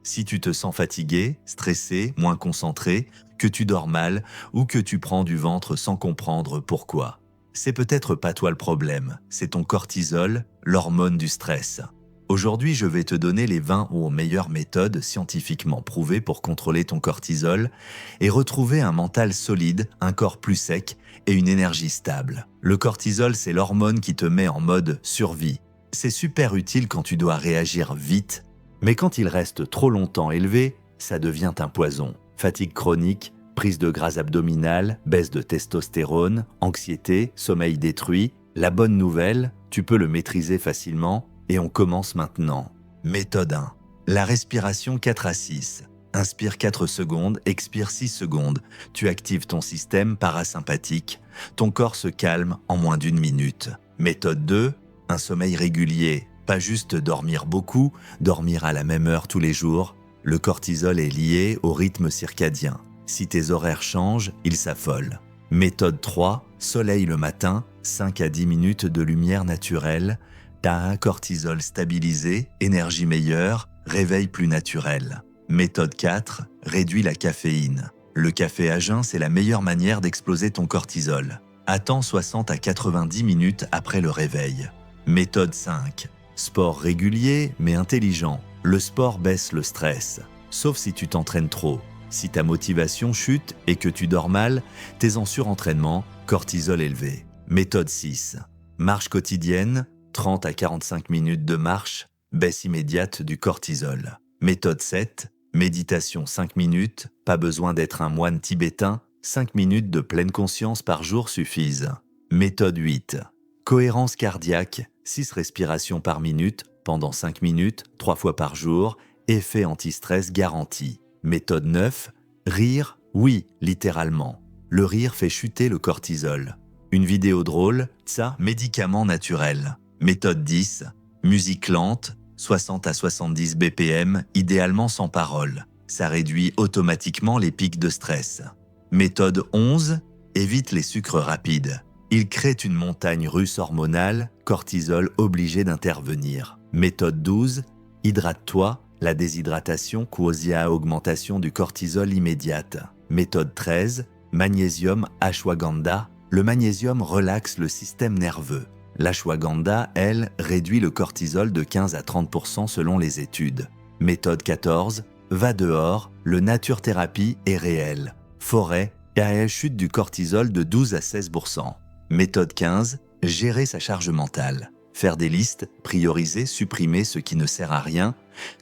Si tu te sens fatigué, stressé, moins concentré, que tu dors mal ou que tu prends du ventre sans comprendre pourquoi, c'est peut-être pas toi le problème, c'est ton cortisol, l'hormone du stress. Aujourd'hui, je vais te donner les 20 ou meilleures méthodes scientifiquement prouvées pour contrôler ton cortisol et retrouver un mental solide, un corps plus sec et une énergie stable. Le cortisol, c'est l'hormone qui te met en mode survie. C'est super utile quand tu dois réagir vite, mais quand il reste trop longtemps élevé, ça devient un poison. Fatigue chronique, prise de gras abdominale, baisse de testostérone, anxiété, sommeil détruit. La bonne nouvelle, tu peux le maîtriser facilement et on commence maintenant. Méthode 1. La respiration 4 à 6. Inspire 4 secondes, expire 6 secondes. Tu actives ton système parasympathique. Ton corps se calme en moins d'1 minute. Méthode 2. Un sommeil régulier. Pas juste dormir beaucoup, dormir à la même heure tous les jours. Le cortisol est lié au rythme circadien. Si tes horaires changent, il s'affole. Méthode 3. Soleil le matin, 5 à 10 minutes de lumière naturelle. T'as un cortisol stabilisé, énergie meilleure, réveil plus naturel. Méthode 4. Réduis la caféine. Le café à jeun, c'est la meilleure manière d'exploser ton cortisol. Attends 60 à 90 minutes après le réveil. Méthode 5. Sport régulier mais intelligent. Le sport baisse le stress, sauf si tu t'entraînes trop. Si ta motivation chute et que tu dors mal, t'es en surentraînement, cortisol élevé. Méthode 6. Marche quotidienne, 30 à 45 minutes de marche, baisse immédiate du cortisol. Méthode 7. Méditation 5 minutes, pas besoin d'être un moine tibétain, 5 minutes de pleine conscience par jour suffisent. Méthode 8. Cohérence cardiaque, 6 respirations par minute, pendant 5 minutes, 3 fois par jour, effet anti-stress garanti. Méthode 9. Rire, oui, littéralement. Le rire fait chuter le cortisol. Une vidéo drôle, ça, médicament naturel. Méthode 10. Musique lente, 60 à 70 BPM, idéalement sans parole. Ça réduit automatiquement les pics de stress. Méthode 11. Évite les sucres rapides. Ils créent une montagne russe hormonale, cortisol obligé d'intervenir. Méthode 12. Hydrate-toi, la déshydratation cause à augmentation du cortisol immédiate. Méthode 13. Magnésium ashwagandha. Le magnésium relaxe le système nerveux. L'ashwagandha, elle, réduit le cortisol de 15 à 30% selon les études. Méthode 14. Va dehors, le nature-thérapie est réel. Forêt, car elle chute du cortisol de 12 à 16%. Méthode 15. Gérer sa charge mentale. Faire des listes, prioriser, supprimer ce qui ne sert à rien.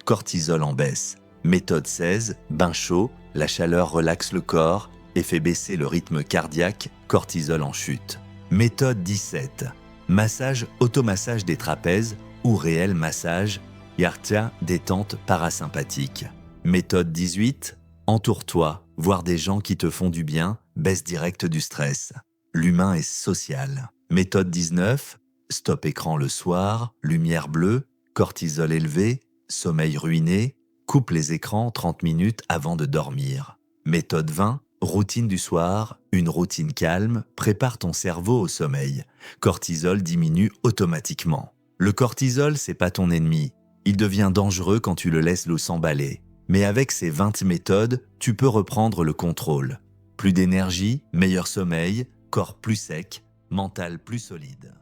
Cortisol en baisse. Méthode 16. Bain chaud. La chaleur relaxe le corps et fait baisser le rythme cardiaque. Cortisol en chute. Méthode 17. Massage, automassage des trapèzes ou réel massage. Yartia, détente parasympathique. Méthode 18. Entoure-toi. Voir des gens qui te font du bien. Baisse directe du stress. L'humain est social. Méthode 19. Stop écran le soir, lumière bleue, cortisol élevé, sommeil ruiné, coupe les écrans 30 minutes avant de dormir. Méthode 20. Routine du soir, une routine calme, prépare ton cerveau au sommeil. Cortisol diminue automatiquement. Le cortisol, c'est pas ton ennemi. Il devient dangereux quand tu le laisses s'emballer. Mais avec ces 20 méthodes, tu peux reprendre le contrôle. Plus d'énergie, meilleur sommeil, corps plus sec, mental plus solide.